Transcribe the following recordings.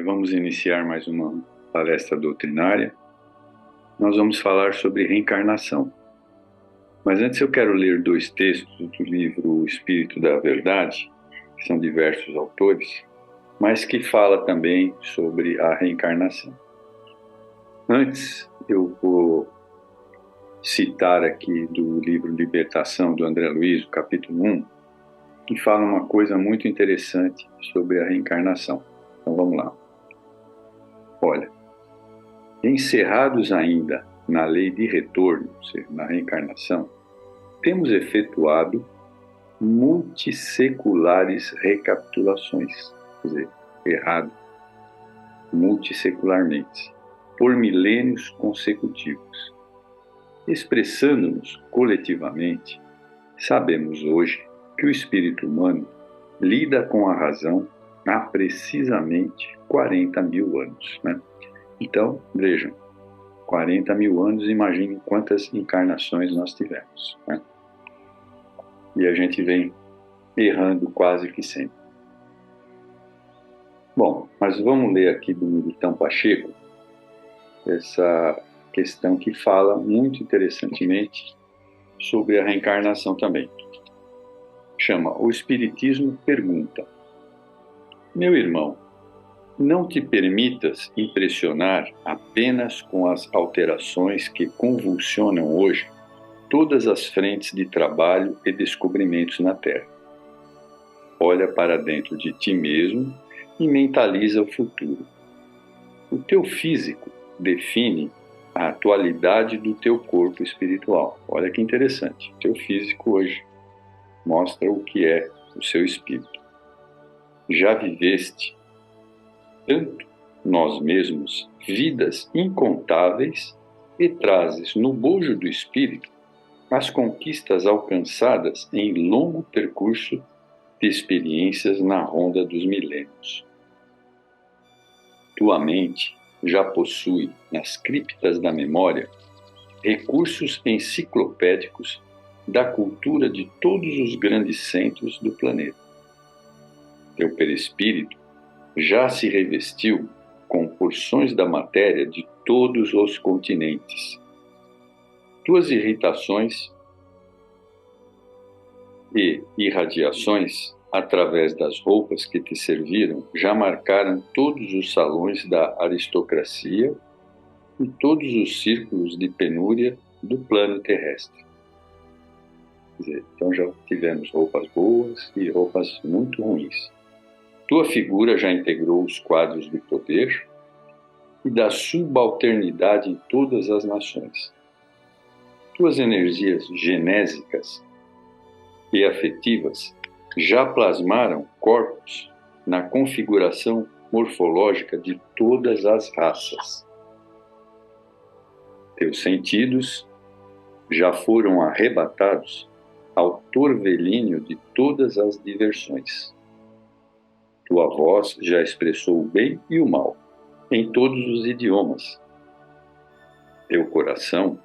Vamos iniciar mais uma palestra doutrinária. Nós vamos falar sobre reencarnação. Mas antes eu quero ler 2 textos do livro O Espírito da Verdade, que são diversos autores, mas que fala também sobre a reencarnação. Antes, eu vou citar aqui do livro Libertação, do André Luiz, capítulo 1, que fala uma coisa muito interessante sobre a reencarnação. Então vamos lá. Olha, encerrados ainda na lei de retorno, ou seja, na reencarnação, temos efetuado multisseculares recapitulações, quer dizer, errado, multissecularmente, por milênios consecutivos. Expressando-nos coletivamente, sabemos hoje que o espírito humano lida com a razão há precisamente 40 mil anos, né? Então, vejam, 40 mil anos, imaginem quantas encarnações nós tivemos, né? E a gente vem errando quase que sempre. Bom, mas vamos ler aqui do Militão Pacheco essa questão que fala muito interessantemente sobre a reencarnação também. Chama O Espiritismo Pergunta. Meu irmão, não te permitas impressionar apenas com as alterações que convulsionam hoje todas as frentes de trabalho e descobrimentos na Terra. Olha para dentro de ti mesmo e mentaliza o futuro. O teu físico define a atualidade do teu corpo espiritual. Olha que interessante. O teu físico hoje mostra o que é o seu espírito. Já viveste, tanto nós mesmos, vidas incontáveis e trazes no bojo do espírito as conquistas alcançadas em longo percurso de experiências na ronda dos milênios. Tua mente já possui, nas criptas da memória, recursos enciclopédicos da cultura de todos os grandes centros do planeta. Teu perispírito já se revestiu com porções da matéria de todos os continentes. Tuas irritações e irradiações, através das roupas que te serviram, já marcaram todos os salões da aristocracia e todos os círculos de penúria do plano terrestre. Quer dizer, então já tivemos roupas boas e roupas muito ruins. Tua figura já integrou os quadros do poder e da subalternidade em todas as nações. Tuas energias genésicas e afetivas já plasmaram corpos na configuração morfológica de todas as raças. Teus sentidos já foram arrebatados ao torvelínio de todas as diversões. Tua voz já expressou o bem e o mal em todos os idiomas. Teu coração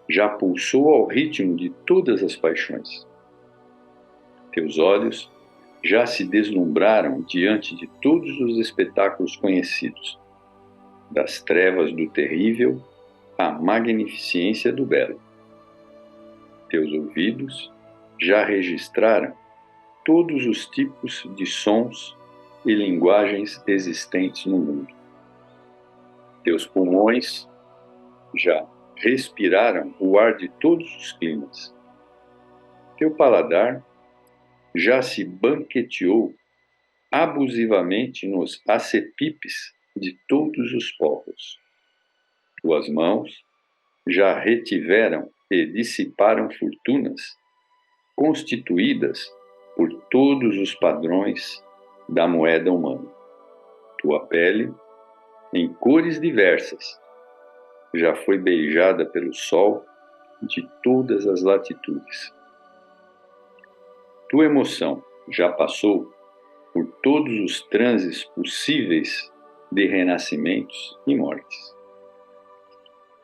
já pulsou ao ritmo de todas as paixões. Teus olhos já se deslumbraram diante de todos os espetáculos conhecidos, das trevas do terrível à magnificência do belo. Teus ouvidos já registraram todos os tipos de sons e linguagens existentes no mundo. Teus pulmões já respiraram o ar de todos os climas. Teu paladar já se banqueteou abusivamente nos acepipes de todos os povos. Tuas mãos já retiveram e dissiparam fortunas constituídas por todos os padrões da moeda humana. Tua pele, em cores diversas, já foi beijada pelo sol de todas as latitudes. Tua emoção já passou por todos os transes possíveis de renascimentos e mortes.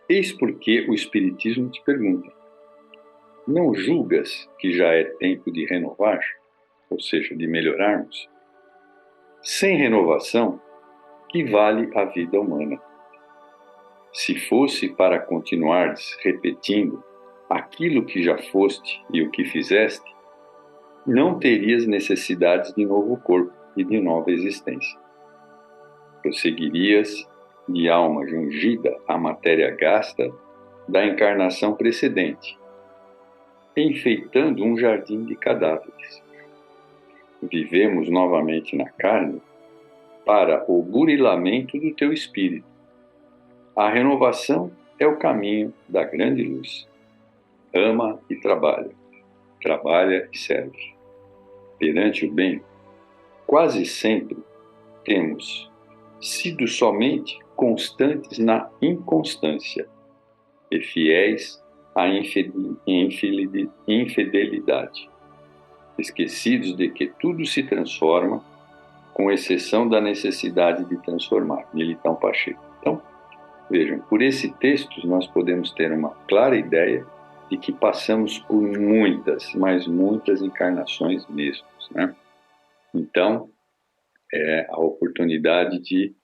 Eis porque o Espiritismo te pergunta: não julgas que já é tempo de renovar, ou seja, de melhorarmos? Sem renovação, que vale a vida humana. Se fosse para continuares repetindo aquilo que já foste e o que fizeste, não terias necessidades de novo corpo e de nova existência. Prosseguirias de alma jungida à matéria gasta da encarnação precedente, enfeitando um jardim de cadáveres. Vivemos novamente na carne para o burilamento do teu espírito. A renovação é o caminho da grande luz. Ama e trabalha. Trabalha e serve. Perante o bem, quase sempre temos sido somente constantes na inconstância e fiéis à infidelidade, esquecidos de que tudo se transforma, com exceção da necessidade de transformar. Militão Pacheco. Então, vejam, por esse texto nós podemos ter uma clara ideia de que passamos por muitas, mas muitas encarnações mesmo, né? Então, é a oportunidade de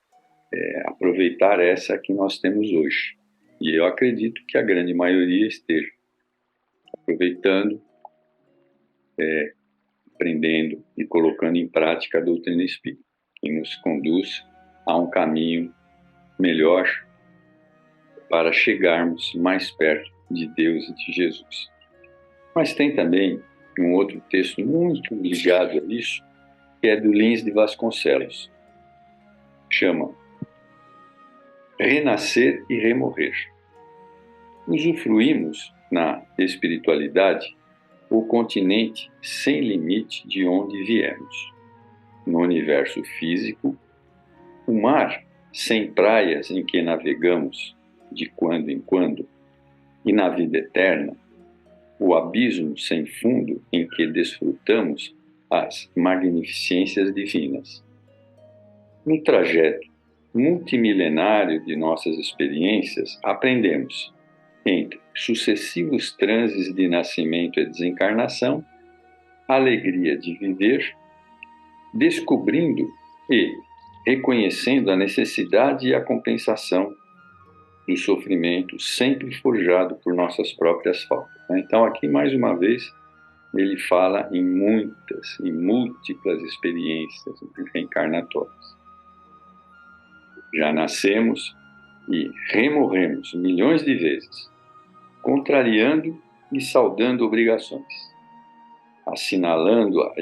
aproveitar essa que nós temos hoje. E eu acredito que a grande maioria esteja aproveitando, aprendendo e colocando em prática a doutrina espírita, que nos conduz a um caminho melhor para chegarmos mais perto de Deus e de Jesus. Mas tem também um outro texto muito ligado a isso, que é do Lins de Vasconcelos. Chama Renascer e Remorrer. Usufruímos na espiritualidade o continente sem limite de onde viemos. No universo físico, o mar sem praias em que navegamos de quando em quando, e na vida eterna, o abismo sem fundo em que desfrutamos as magnificências divinas. No trajeto multimilenário de nossas experiências, aprendemos, entre sucessivos transes de nascimento e desencarnação, a alegria de viver, descobrindo e reconhecendo a necessidade e a compensação do sofrimento sempre forjado por nossas próprias faltas. Então, aqui, mais uma vez, ele fala em muitas e múltiplas experiências reencarnatórias. Já nascemos e remorremos milhões de vezes, contrariando e saudando obrigações, assinalando a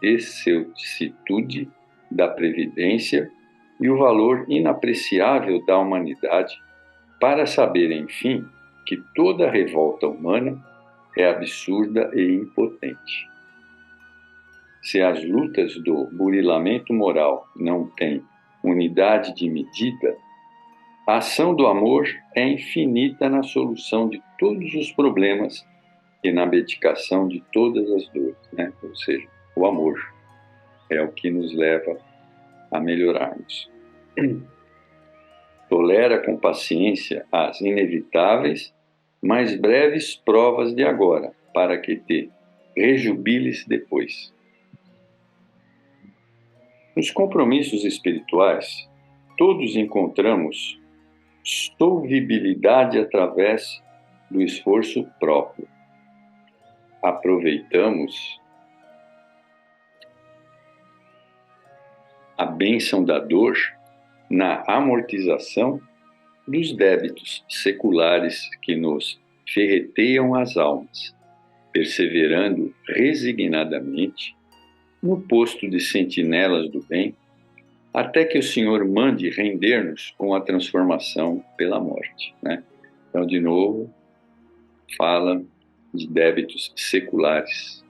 excelsitude da previdência e o valor inapreciável da humanidade para saber, enfim, que toda revolta humana é absurda e impotente. Se as lutas do burilamento moral não têm unidade de medida, a ação do amor é infinita na solução de todos os problemas e na medicação de todas as dores, né? Ou seja, o amor é o que nos leva a melhorarmos. Tolera com paciência as inevitáveis, mas breves provas de agora, para que te rejubiles depois. Nos compromissos espirituais, todos encontramos solvibilidade através do esforço próprio. Aproveitamos a bênção da dor na amortização dos débitos seculares que nos ferreteiam as almas, perseverando resignadamente no posto de sentinelas do bem, até que o Senhor mande render-nos com a transformação pela morte, né? Então, de novo, fala de débitos seculares.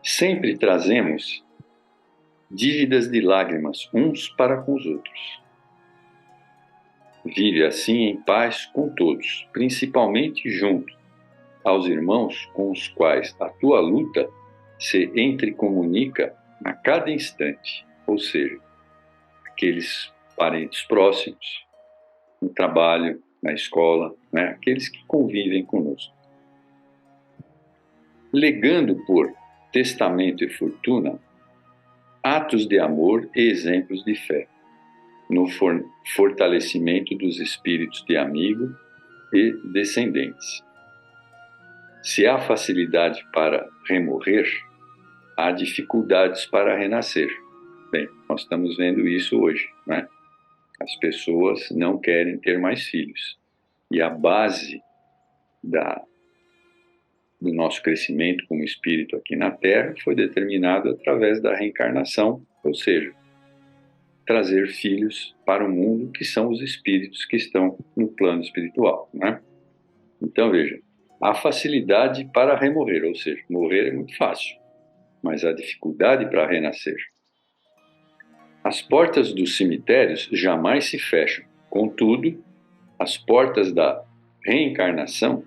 Sempre trazemos dívidas de lágrimas uns para com os outros. Vive assim em paz com todos, principalmente junto aos irmãos com os quais a tua luta se entrecomunica a cada instante, ou seja, aqueles parentes próximos, no trabalho, na escola, né? Aqueles que convivem conosco. Legando por testamento e fortuna atos de amor e exemplos de fé, no fortalecimento dos espíritos de amigo e descendentes. Se há facilidade para remorrer, há dificuldades para renascer. Bem, nós estamos vendo isso hoje, né? As pessoas não querem ter mais filhos. E a base do nosso crescimento como espírito aqui na Terra foi determinado através da reencarnação, ou seja, trazer filhos para o mundo, que são os espíritos que estão no plano espiritual, né? Então, veja, há facilidade para remorrer, ou seja, morrer é muito fácil, mas há dificuldade para renascer. As portas dos cemitérios jamais se fecham, contudo, as portas da reencarnação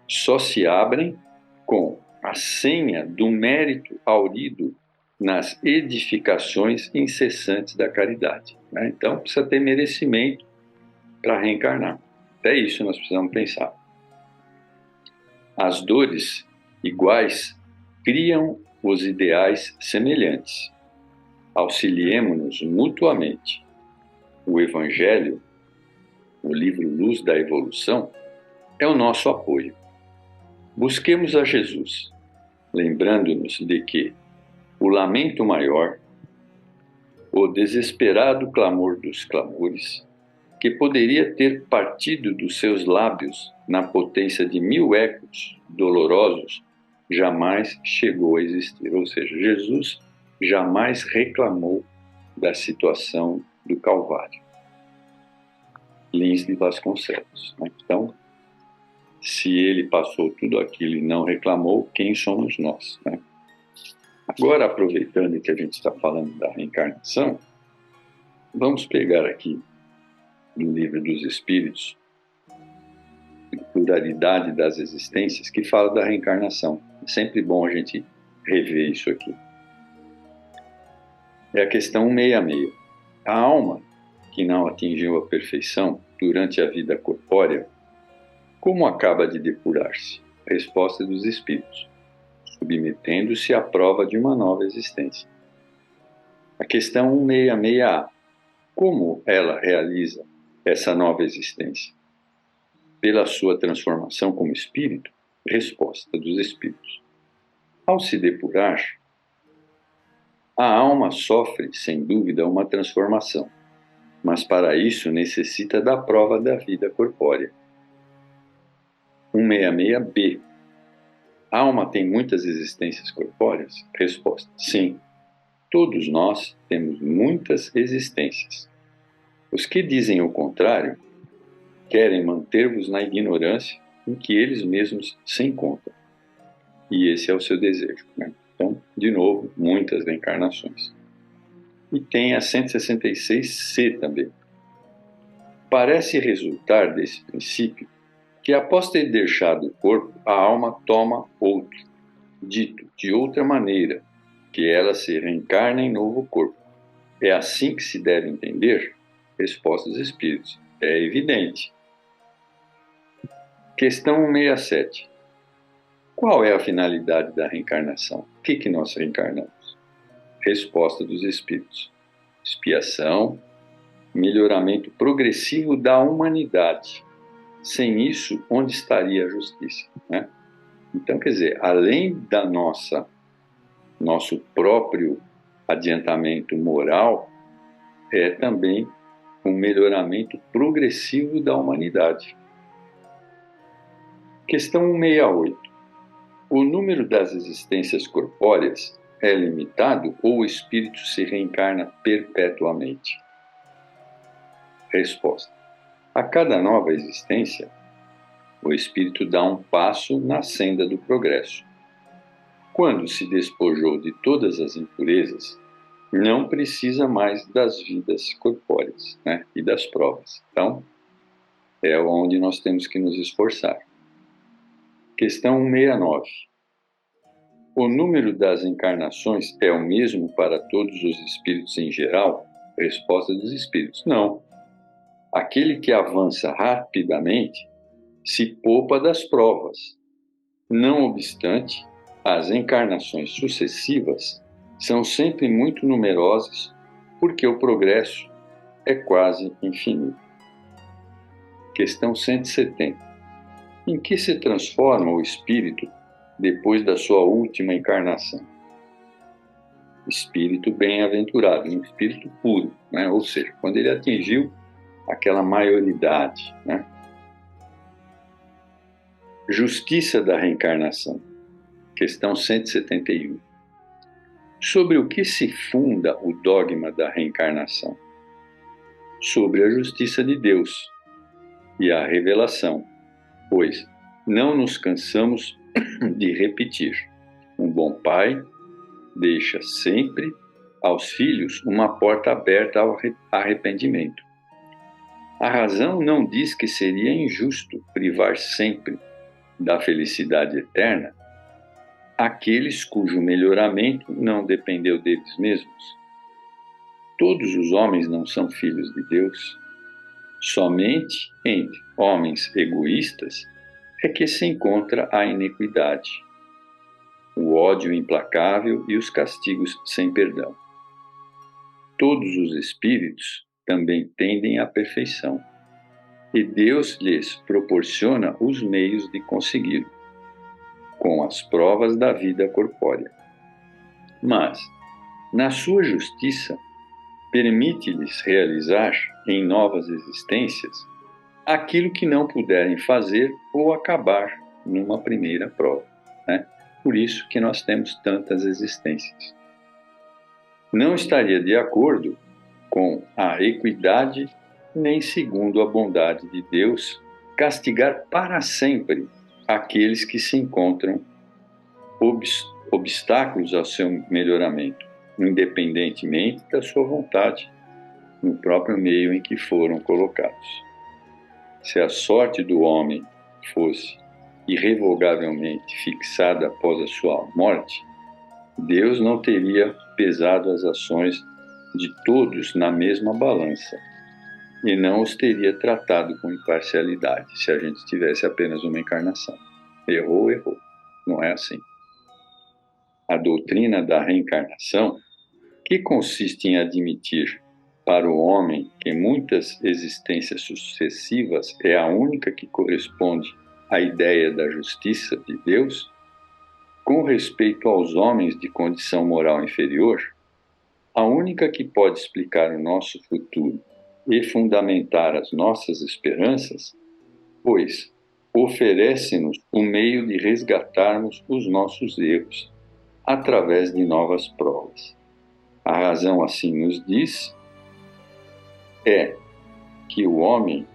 só se abrem com a senha do mérito aurido nas edificações incessantes da caridade, né? Então, precisa ter merecimento para reencarnar. Até isso nós precisamos pensar. As dores iguais criam os ideais semelhantes. Auxiliemo-nos mutuamente. O Evangelho, o livro Luz da Evolução, é o nosso apoio. Busquemos a Jesus, lembrando-nos de que o lamento maior, o desesperado clamor dos clamores, que poderia ter partido dos seus lábios na potência de 1000 ecos dolorosos, jamais chegou a existir. Ou seja, Jesus jamais reclamou da situação do Calvário. Lins de Vasconcelos. Então, se ele passou tudo aquilo e não reclamou, quem somos nós, né? Agora, aproveitando que a gente está falando da reencarnação, vamos pegar aqui no Livro dos Espíritos, Pluralidade das Existências, que fala da reencarnação. É sempre bom a gente rever isso aqui. É a questão 166. A alma que não atingiu a perfeição durante a vida corpórea, como acaba de depurar-se? Resposta dos Espíritos: submetendo-se à prova de uma nova existência. A questão 166A. Como ela realiza essa nova existência? Pela sua transformação como espírito? Resposta dos Espíritos: ao se depurar, a alma sofre, sem dúvida, uma transformação, mas para isso necessita da prova da vida corpórea. 166B. A alma tem muitas existências corpóreas? Resposta: sim. Todos nós temos muitas existências. Os que dizem o contrário querem manter-vos na ignorância em que eles mesmos se encontram. E esse é o seu desejo, né? Então, de novo, muitas reencarnações. E tem a 166C também. Parece resultar desse princípio que, após ter deixado o corpo, a alma toma outro, dito de outra maneira, que ela se reencarna em novo corpo. É assim que se deve entender? Resposta dos Espíritos: é evidente. Questão 167. Qual é a finalidade da reencarnação? O que nós reencarnamos? Resposta dos Espíritos: expiação, melhoramento progressivo da humanidade. Sem isso, onde estaria a justiça, né? Então, quer dizer, além da nosso próprio adiantamento moral, é também um melhoramento progressivo da humanidade. Questão 168. O número das existências corpóreas é limitado ou o espírito se reencarna perpetuamente? Resposta: a cada nova existência, o espírito dá um passo na senda do progresso. Quando se despojou de todas as impurezas, não precisa mais das vidas corpóreas, né, e das provas. Então, é onde nós temos que nos esforçar. Questão 169. O número das encarnações é o mesmo para todos os espíritos em geral? Resposta dos Espíritos: não. Aquele que avança rapidamente se poupa das provas. Não obstante, as encarnações sucessivas são sempre muito numerosas porque o progresso é quase infinito. Questão 170. Em que se transforma o espírito depois da sua última encarnação? Espírito bem-aventurado, um espírito puro, né? Ou seja, quando ele atingiu aquela maioridade, né? Justiça da reencarnação. Questão 171. Sobre o que se funda o dogma da reencarnação? Sobre a justiça de Deus e a revelação, pois não nos cansamos de repetir: um bom pai deixa sempre aos filhos uma porta aberta ao arrependimento. A razão não diz que seria injusto privar sempre da felicidade eterna aqueles cujo melhoramento não dependeu deles mesmos. Todos os homens não são filhos de Deus. Somente entre homens egoístas é que se encontra a iniquidade, o ódio implacável e os castigos sem perdão. Todos os espíritos também tendem à perfeição, e Deus lhes proporciona os meios de consegui-lo, com as provas da vida corpórea. Mas, na sua justiça, permite-lhes realizar em novas existências aquilo que não puderem fazer ou acabar numa primeira prova, né? Por isso que nós temos tantas existências. Não estaria de acordo com a equidade nem segundo a bondade de Deus castigar para sempre aqueles que se encontram obstáculos ao seu melhoramento, independentemente da sua vontade, no próprio meio em que foram colocados. Se a sorte do homem fosse irrevogavelmente fixada após a sua morte, Deus não teria pesado as ações de todos na mesma balança e não os teria tratado com imparcialidade se a gente tivesse apenas uma encarnação. Errou, errou. Não é assim. A doutrina da reencarnação, que consiste em admitir para o homem que muitas existências sucessivas é a única que corresponde à ideia da justiça de Deus, com respeito aos homens de condição moral inferior, a única que pode explicar o nosso futuro e fundamentar as nossas esperanças, pois oferece-nos o meio de resgatarmos os nossos erros através de novas provas. A razão assim nos diz é que o homem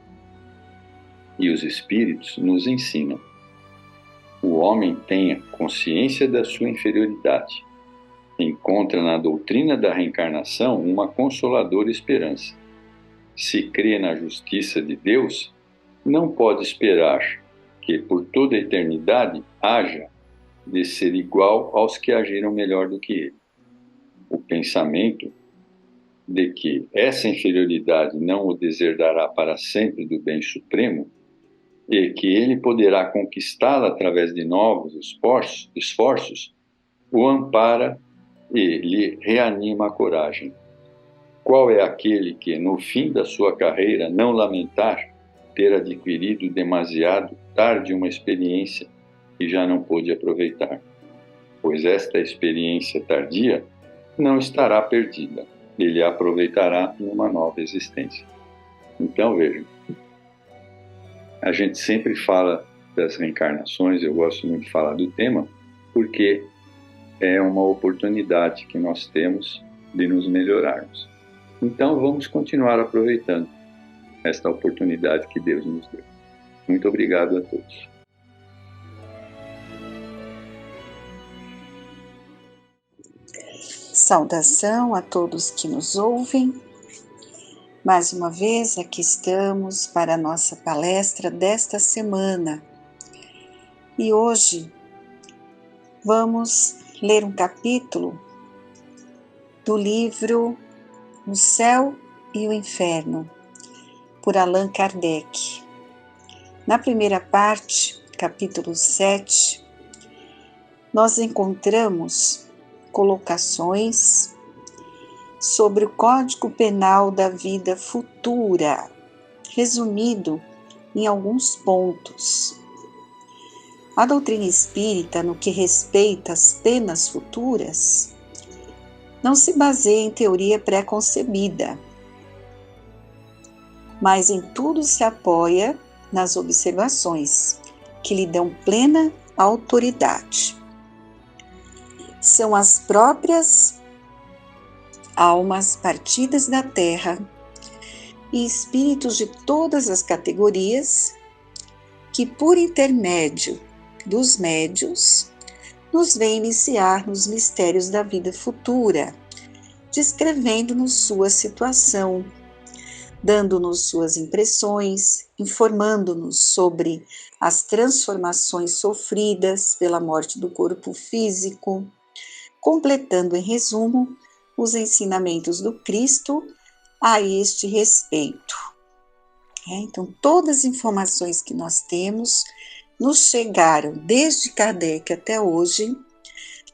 e os espíritos nos ensinam. O homem tenha consciência da sua inferioridade. Encontra na doutrina da reencarnação uma consoladora esperança. Se crê na justiça de Deus, não pode esperar que por toda a eternidade haja de ser igual aos que agiram melhor do que ele. O pensamento de que essa inferioridade não o deserdará para sempre do bem supremo e que ele poderá conquistá-la através de novos esforços, o ampara e lhe reanima a coragem. Qual é aquele que, no fim da sua carreira, não lamentar ter adquirido demasiado tarde uma experiência que já não pôde aproveitar? Pois esta experiência tardia não estará perdida, ele a aproveitará numa nova existência. Então, vejam, a gente sempre fala das reencarnações, eu gosto muito de falar do tema, porque é uma oportunidade que nós temos de nos melhorarmos. Então, vamos continuar aproveitando esta oportunidade que Deus nos deu. Muito obrigado a todos. Saudação a todos que nos ouvem. Mais uma vez, aqui estamos para a nossa palestra desta semana. E hoje vamos ler um capítulo do livro O Céu e o Inferno, por Allan Kardec. Na primeira parte, capítulo 7, nós encontramos colocações sobre o Código Penal da vida futura, resumido em alguns pontos. A doutrina espírita, no que respeita às penas futuras, não se baseia em teoria pré-concebida, mas em tudo se apoia nas observações, que lhe dão plena autoridade. São as próprias almas partidas da Terra e espíritos de todas as categorias que, por intermédio dos médiuns, nos vêm iniciar nos mistérios da vida futura, descrevendo-nos sua situação, dando-nos suas impressões, informando-nos sobre as transformações sofridas pela morte do corpo físico, completando em resumo os ensinamentos do Cristo a este respeito. Então, todas as informações que nós temos nos chegaram desde Kardec até hoje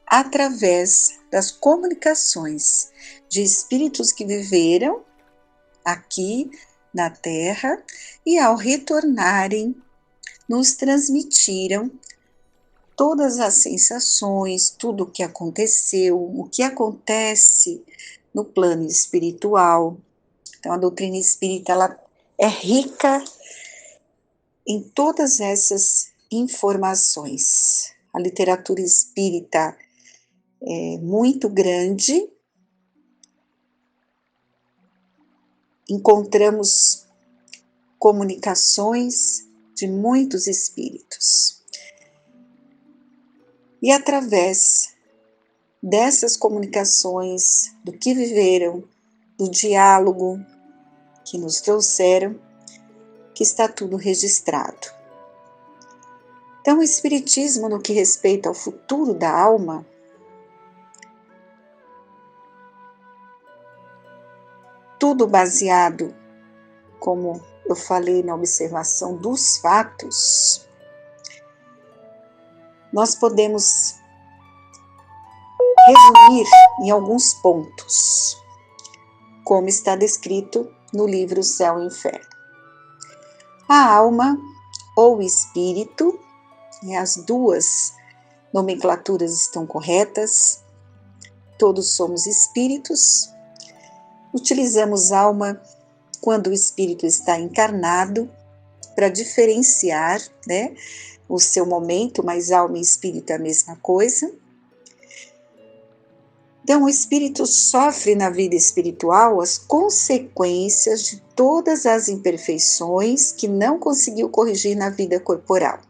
através das comunicações de espíritos que viveram aqui na Terra e, ao retornarem, nos transmitiram todas as sensações, tudo o que aconteceu, o que acontece no plano espiritual. Então, a doutrina espírita ela é rica em todas essas informações. A literatura espírita é muito grande. Encontramos comunicações de muitos espíritos. E através dessas comunicações, do que viveram, do diálogo que nos trouxeram, que está tudo registrado. Então, o Espiritismo, no que respeita ao futuro da alma, tudo baseado, como eu falei, na observação dos fatos, nós podemos resumir em alguns pontos, como está descrito no livro Céu e Inferno. A alma ou espírito, as duas nomenclaturas estão corretas, todos somos espíritos. Utilizamos alma quando o espírito está encarnado, para diferenciar, o seu momento, mas alma e espírito é a mesma coisa. Então, o espírito sofre na vida espiritual as consequências de todas as imperfeições que não conseguiu corrigir na vida corporal.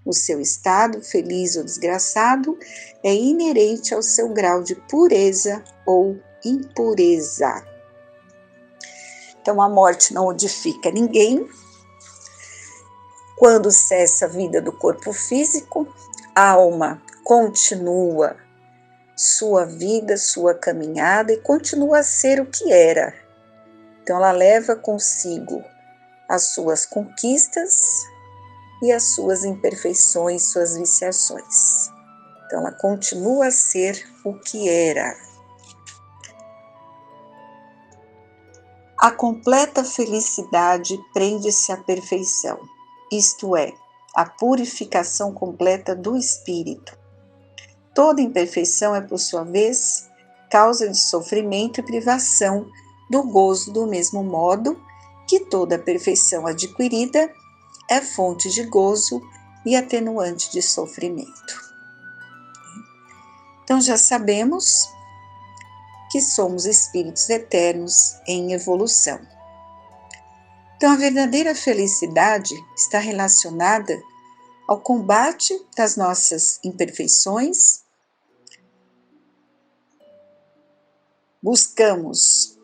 O seu estado, feliz ou desgraçado, é inerente ao seu grau de pureza ou impureza. Então, a morte não modifica ninguém. Quando cessa a vida do corpo físico, a alma continua sua vida, sua caminhada e continua a ser o que era. Então, ela leva consigo as suas conquistas e as suas imperfeições, suas viciações. Então, ela continua a ser o que era. A completa felicidade prende-se à perfeição, isto é, a purificação completa do espírito. Toda imperfeição é, por sua vez, causa de sofrimento e privação do gozo, do mesmo modo que toda perfeição adquirida é fonte de gozo e atenuante de sofrimento. Então, já sabemos que somos espíritos eternos em evolução. Então, a verdadeira felicidade está relacionada ao combate das nossas imperfeições. Buscamos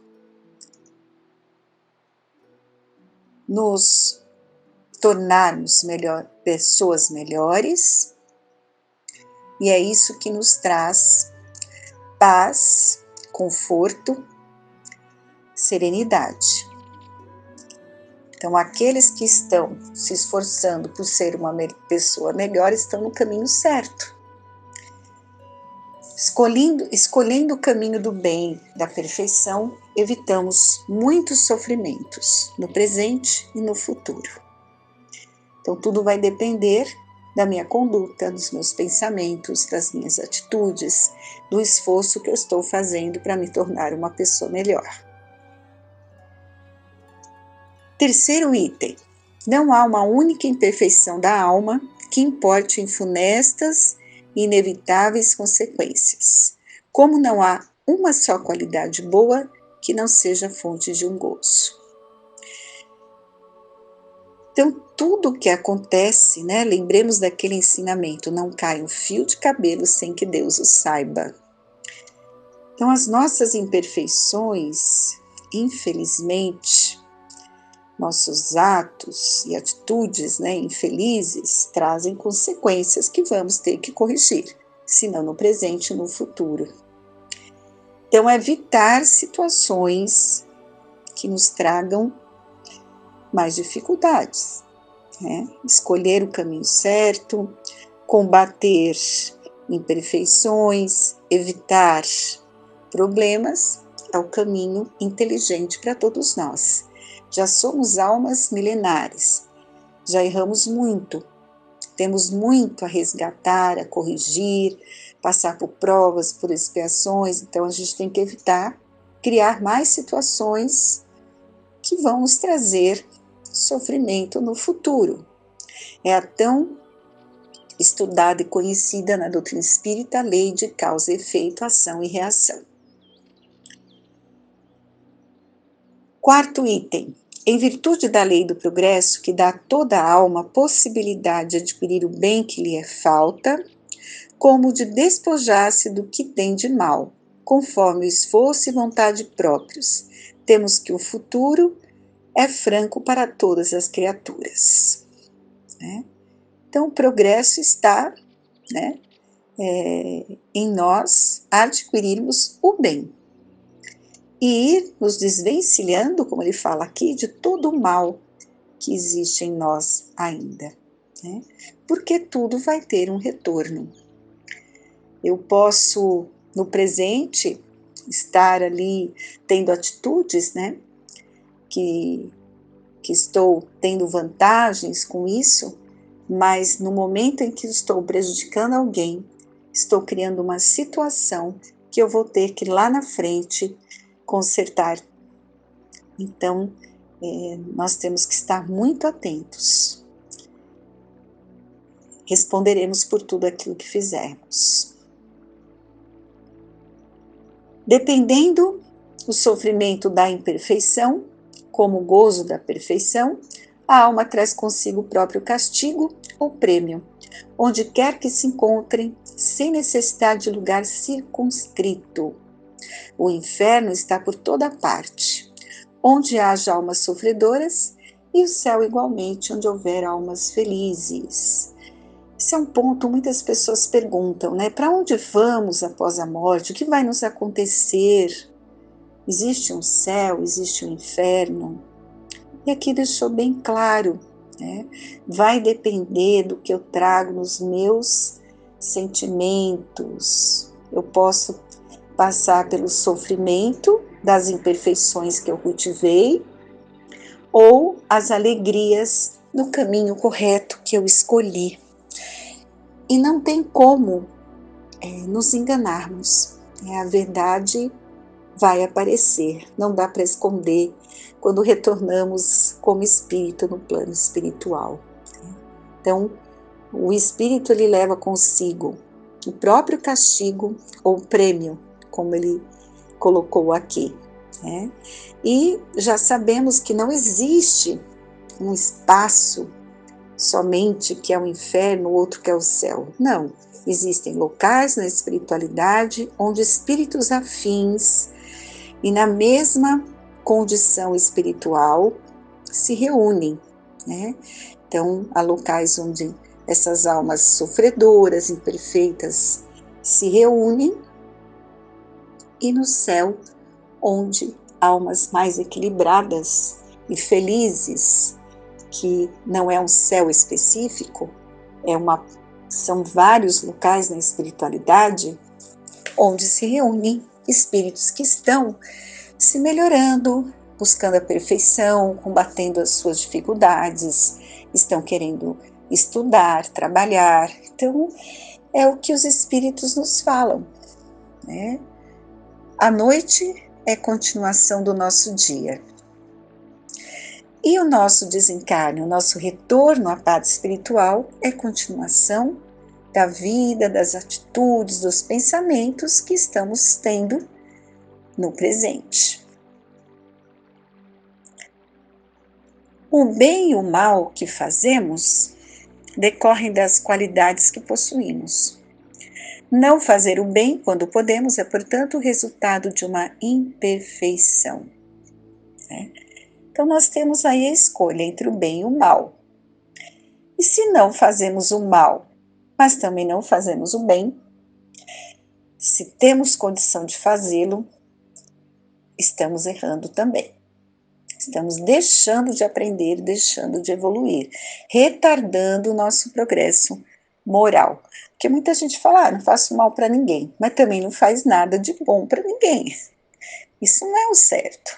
nos tornarmos pessoas melhores, e é isso que nos traz paz, conforto, serenidade. Então, aqueles que estão se esforçando por ser uma pessoa melhor estão no caminho certo. Escolhendo o caminho do bem, da perfeição, evitamos muitos sofrimentos no presente e no futuro. Então, tudo vai depender da minha conduta, dos meus pensamentos, das minhas atitudes, do esforço que eu estou fazendo para me tornar uma pessoa melhor. Terceiro item: não há uma única imperfeição da alma que importe em funestas e inevitáveis consequências, como não há uma só qualidade boa que não seja fonte de um gozo. Então, tudo o que acontece, né? Lembremos daquele ensinamento: não cai um fio de cabelo sem que Deus o saiba. Então, as nossas imperfeições, infelizmente, nossos atos e atitudes, né, infelizes, trazem consequências que vamos ter que corrigir, se não no presente e no futuro. Então, evitar situações que nos tragam mais dificuldades, né? Escolher o caminho certo, combater imperfeições, evitar problemas é o caminho inteligente para todos nós. Já somos almas milenares, já erramos muito, temos muito a resgatar, a corrigir, passar por provas, por expiações, então a gente tem que evitar criar mais situações que vão nos trazer sofrimento no futuro. É a tão estudada e conhecida na doutrina espírita a lei de causa e efeito, ação e reação. Quarto item: em virtude da lei do progresso, que dá a toda a alma a possibilidade de adquirir o bem que lhe é falta, como de despojar-se do que tem de mal, conforme o esforço e vontade próprios, temos que o futuro é franco para todas as criaturas. Né? Então, o progresso está, né, em nós adquirirmos o bem e ir nos desvencilhando, como ele fala aqui, de todo o mal que existe em nós ainda. Né? Porque tudo vai ter um retorno. Eu posso, no presente, estar ali tendo atitudes, né, que estou tendo vantagens com isso, mas no momento em que estou prejudicando alguém, estou criando uma situação que eu vou ter que lá na frente consertar. Então, nós temos que estar muito atentos. Responderemos por tudo aquilo que fizermos. Dependendo do sofrimento da imperfeição, como o gozo da perfeição, a alma traz consigo o próprio castigo ou prêmio, onde quer que se encontrem, sem necessidade de lugar circunscrito. O inferno está por toda parte, onde haja almas sofredoras, e o céu igualmente, onde houver almas felizes. Esse é um ponto, muitas pessoas perguntam, né? Para onde vamos após a morte? O que vai nos acontecer? Existe um céu, existe um inferno? E aqui deixou bem claro, né? Vai depender do que eu trago nos meus sentimentos. Eu posso passar pelo sofrimento das imperfeições que eu cultivei ou as alegrias no caminho correto que eu escolhi. E não tem como nos enganarmos. A verdade vai aparecer, não dá para esconder quando retornamos como espírito no plano espiritual. Então, o espírito ele leva consigo o próprio castigo ou prêmio, como ele colocou aqui. Né? E já sabemos que não existe um espaço somente que é o inferno, outro que é o céu. Não, existem locais na espiritualidade onde espíritos afins e na mesma condição espiritual se reúnem, né? Então, há locais onde essas almas sofredoras, imperfeitas, se reúnem, e no céu, onde almas mais equilibradas e felizes, que não é um céu específico, são vários locais na espiritualidade onde se reúnem espíritos que estão se melhorando, buscando a perfeição, combatendo as suas dificuldades, estão querendo estudar, trabalhar. Então, é o que os espíritos nos falam, né? A noite é continuação do nosso dia. E o nosso desencarne, o nosso retorno à pátria espiritual é continuação da vida, das atitudes, dos pensamentos que estamos tendo no presente. O bem e o mal que fazemos decorrem das qualidades que possuímos. Não fazer o bem quando podemos é, portanto, o resultado de uma imperfeição, né? Então, nós temos aí a escolha entre o bem e o mal. E se não fazemos o mal, mas também não fazemos o bem, se temos condição de fazê-lo, estamos errando também. Estamos deixando de aprender, deixando de evoluir, retardando o nosso progresso moral. Porque muita gente fala, não faço mal para ninguém, mas também não faz nada de bom para ninguém. Isso não é o certo.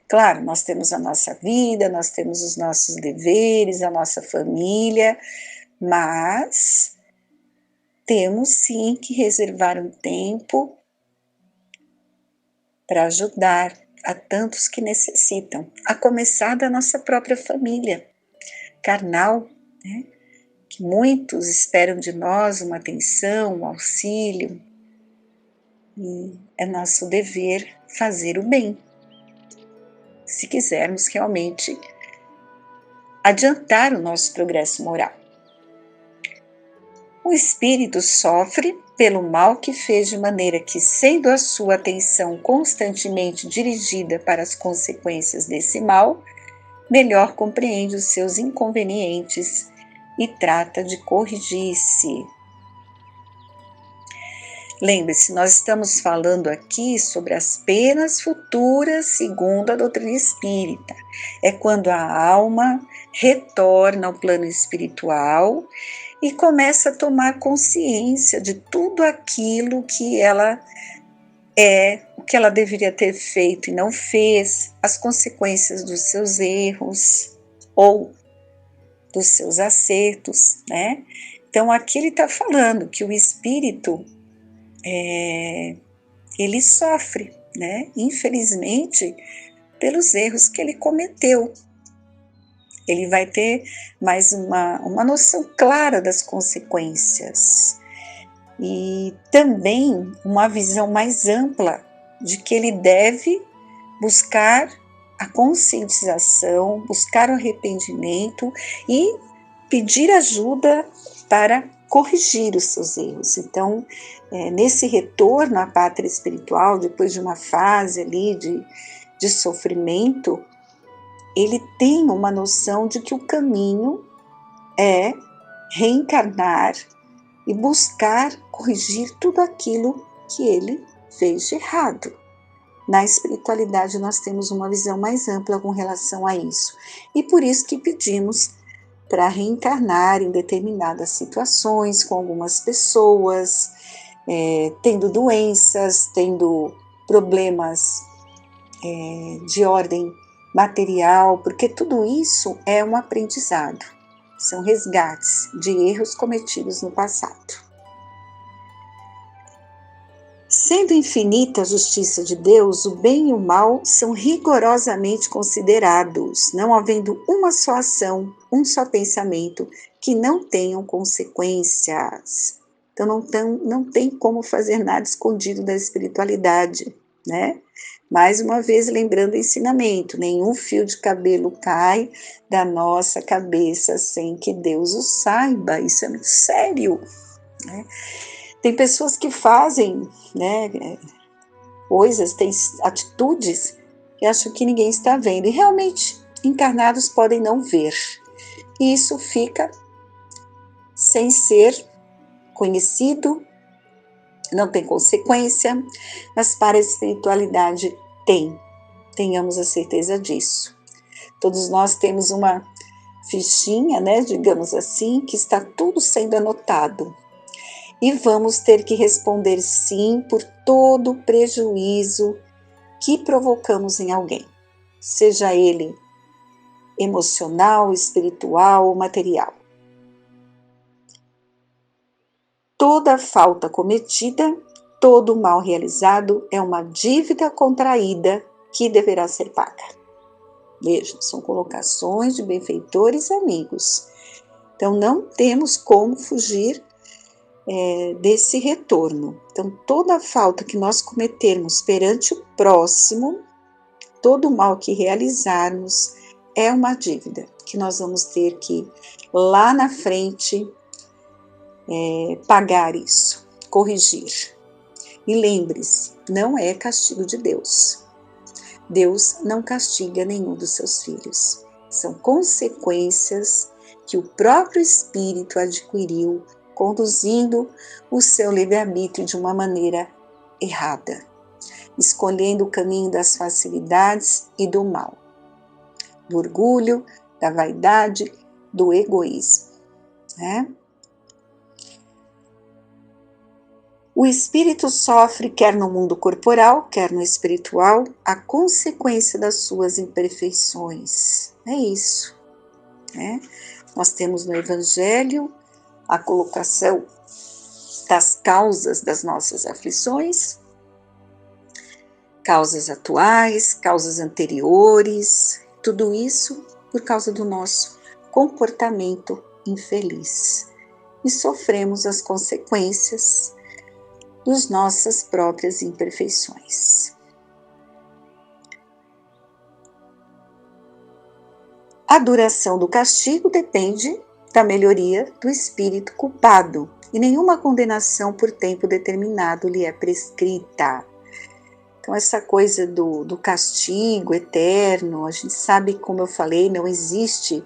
Claro, nós temos a nossa vida, nós temos os nossos deveres, a nossa família, mas temos sim que reservar um tempo para ajudar a tantos que necessitam, a começar da nossa própria família carnal, né? Que muitos esperam de nós uma atenção, um auxílio, e é nosso dever fazer o bem, se quisermos realmente adiantar o nosso progresso moral. O espírito sofre pelo mal que fez, de maneira que, sendo a sua atenção constantemente dirigida para as consequências desse mal, melhor compreende os seus inconvenientes e trata de corrigir-se. Lembre-se, nós estamos falando aqui sobre as penas futuras segundo a doutrina espírita. É quando a alma retorna ao plano espiritual e começa a tomar consciência de tudo aquilo que ela o que ela deveria ter feito e não fez, as consequências dos seus erros ou dos seus acertos, né? Então aqui ele está falando que o espírito ele sofre, né? Infelizmente, pelos erros que ele cometeu. Ele vai ter mais uma noção clara das consequências e também uma visão mais ampla de que ele deve buscar a conscientização, buscar o arrependimento e pedir ajuda para corrigir os seus erros. Então, nesse retorno à pátria espiritual, depois de uma fase ali de sofrimento, ele tem uma noção de que o caminho é reencarnar e buscar corrigir tudo aquilo que ele fez de errado. Na espiritualidade nós temos uma visão mais ampla com relação a isso. E por isso que pedimos para reencarnar em determinadas situações com algumas pessoas, tendo doenças, tendo problemas de ordem material, porque tudo isso é um aprendizado, são resgates de erros cometidos no passado. Sendo infinita a justiça de Deus, o bem e o mal são rigorosamente considerados, não havendo uma só ação, um só pensamento que não tenham consequências. Então não tem como fazer nada escondido da espiritualidade, né? Mais uma vez lembrando o ensinamento, nenhum fio de cabelo cai da nossa cabeça sem que Deus o saiba, isso é muito sério, né? Tem pessoas que fazem, né, coisas, têm atitudes que acham que ninguém está vendo, e realmente encarnados podem não ver, e isso fica sem ser conhecido, não tem consequência, mas para a espiritualidade tenhamos a certeza disso. Todos nós temos uma fichinha, né, digamos assim, que está tudo sendo anotado. e vamos ter que responder sim por todo o prejuízo que provocamos em alguém, seja ele emocional, espiritual ou material. Toda falta cometida, todo mal realizado é uma dívida contraída que deverá ser paga. Vejam, são colocações de benfeitores e amigos. Então, não temos como fugir desse retorno. Então, toda falta que nós cometermos perante o próximo, todo mal que realizarmos, é uma dívida que nós vamos ter que, lá na frente, pagar isso, corrigir. E lembre-se, não é castigo de Deus. Deus não castiga nenhum dos seus filhos. São consequências que o próprio Espírito adquiriu, conduzindo o seu livre-arbítrio de uma maneira errada, escolhendo o caminho das facilidades e do mal, do orgulho, da vaidade, do egoísmo, né? O espírito sofre, quer no mundo corporal, quer no espiritual, a consequência das suas imperfeições. É isso, né? Nós temos no Evangelho a colocação das causas das nossas aflições, causas atuais, causas anteriores, tudo isso por causa do nosso comportamento infeliz. E sofremos as consequências das nossas próprias imperfeições. A duração do castigo depende da melhoria do espírito culpado, e nenhuma condenação por tempo determinado lhe é prescrita. Então, essa coisa do castigo eterno, a gente sabe, como eu falei, não existe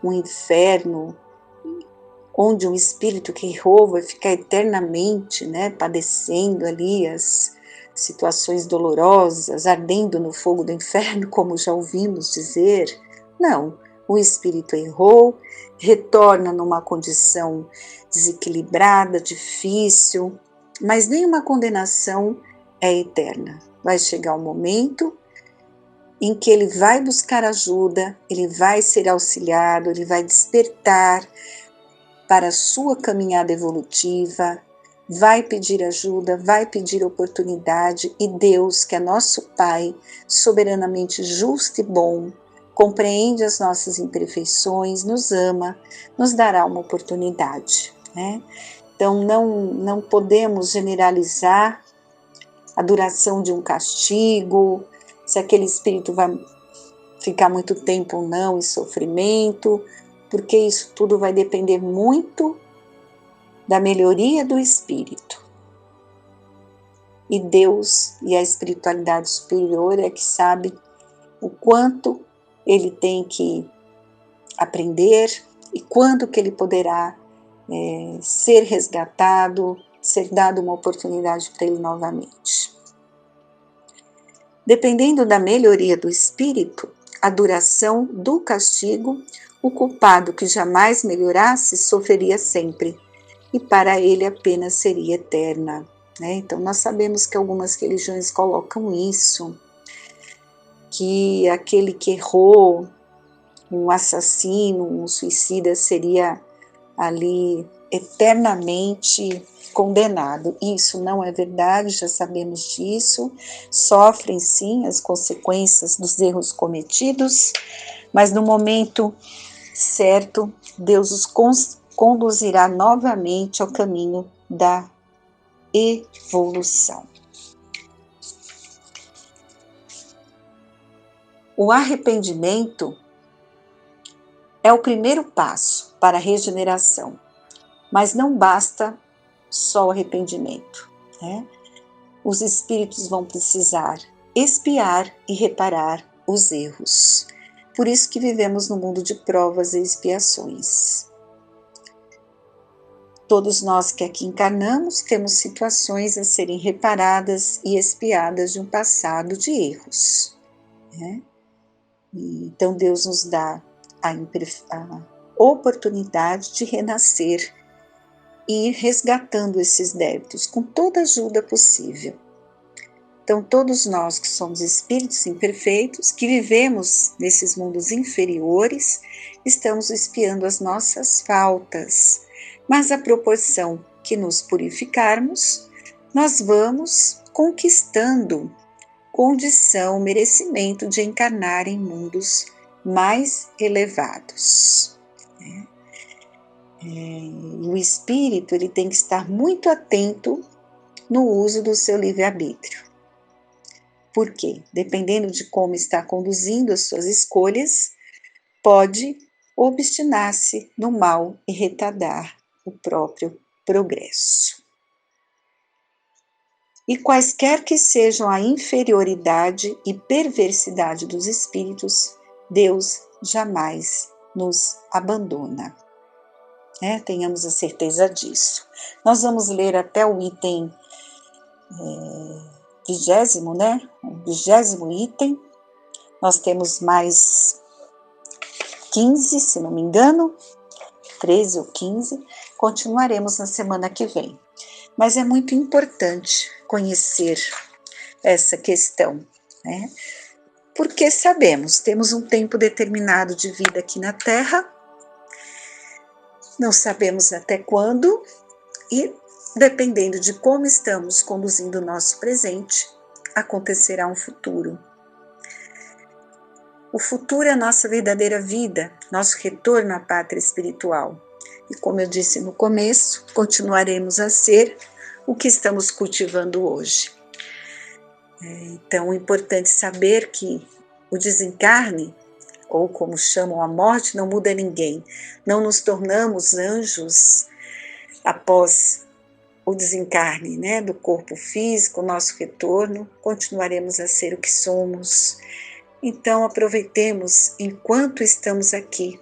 um inferno onde um espírito que errou vai ficar eternamente, né, padecendo ali as situações dolorosas, ardendo no fogo do inferno, como já ouvimos dizer. Não, o espírito errou, retorna numa condição desequilibrada, difícil, mas nenhuma condenação é eterna. Vai chegar um momento em que ele vai buscar ajuda, ele vai ser auxiliado, ele vai despertar para a sua caminhada evolutiva, vai pedir ajuda, vai pedir oportunidade, e Deus, que é nosso Pai, soberanamente justo e bom, compreende as nossas imperfeições, nos ama, nos dará uma oportunidade, né? Então não podemos generalizar a duração de um castigo, se aquele espírito vai ficar muito tempo ou não em sofrimento, porque isso tudo vai depender muito da melhoria do espírito. E Deus e a espiritualidade superior é que sabe o quanto ele tem que aprender e quando que ele poderá ser resgatado, ser dado uma oportunidade para ele novamente. Dependendo da melhoria do espírito, a duração do castigo, o culpado que jamais melhorasse sofreria sempre, e para ele a pena seria eterna, né? Então nós sabemos que algumas religiões colocam isso, que aquele que errou, um assassino, um suicida, seria ali eternamente condenado. Isso não é verdade, já sabemos disso. Sofrem sim as consequências dos erros cometidos, mas no momento certo, Deus os conduzirá novamente ao caminho da evolução. O arrependimento é o primeiro passo para a regeneração, mas não basta só o arrependimento, né? Os espíritos vão precisar expiar e reparar os erros. Por isso que vivemos no mundo de provas e expiações. Todos nós que aqui encarnamos temos situações a serem reparadas e expiadas de um passado de erros, né? Então Deus nos dá a oportunidade de renascer e ir resgatando esses débitos com toda a ajuda possível. Então, todos nós que somos espíritos imperfeitos, que vivemos nesses mundos inferiores, estamos expiando as nossas faltas. Mas à proporção que nos purificarmos, nós vamos conquistando condição, merecimento de encarnar em mundos mais elevados. E o espírito ele tem que estar muito atento no uso do seu livre-arbítrio. Por quê? Dependendo de como está conduzindo as suas escolhas, pode obstinar-se no mal e retardar o próprio progresso. E quaisquer que sejam a inferioridade e perversidade dos espíritos, Deus jamais nos abandona. Tenhamos a certeza disso. Nós vamos ler até o item 20º, o 20º item. Nós temos mais 15, se não me engano, 13 ou 15. Continuaremos na semana que vem. Mas é muito importante conhecer essa questão, Porque sabemos, temos um tempo determinado de vida aqui na Terra, não sabemos até quando, e dependendo de como estamos conduzindo o nosso presente, acontecerá um futuro. O futuro é a nossa verdadeira vida, nosso retorno à pátria espiritual. E como eu disse no começo, continuaremos a ser o que estamos cultivando hoje. Então, é importante saber que o desencarne, ou como chamam a morte, não muda ninguém. Não nos tornamos anjos após o desencarne, do corpo físico, o nosso retorno, continuaremos a ser o que somos. Então, aproveitemos enquanto estamos aqui,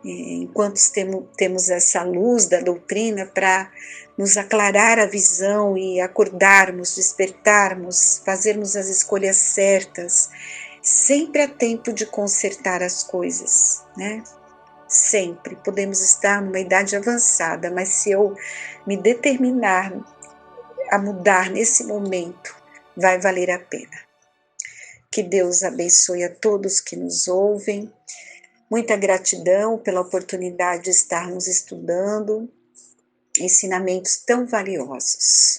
enquanto temos essa luz da doutrina para nos aclarar a visão e acordarmos, despertarmos, fazermos as escolhas certas. Sempre há tempo de consertar as coisas, Sempre. Podemos estar numa idade avançada, mas se eu me determinar a mudar nesse momento, vai valer a pena. Que Deus abençoe a todos que nos ouvem. Muita gratidão pela oportunidade de estarmos estudando ensinamentos tão valiosos.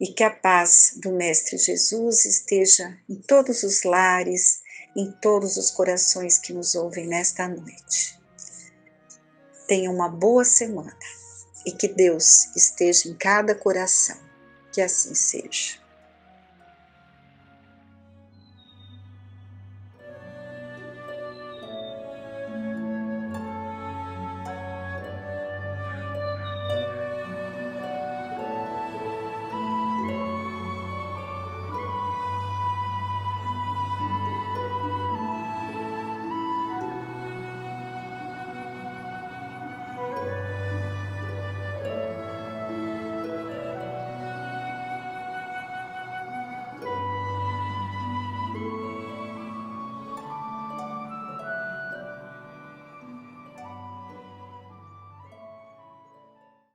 E que a paz do Mestre Jesus esteja em todos os lares, em todos os corações que nos ouvem nesta noite. Tenha uma boa semana e que Deus esteja em cada coração. Que assim seja.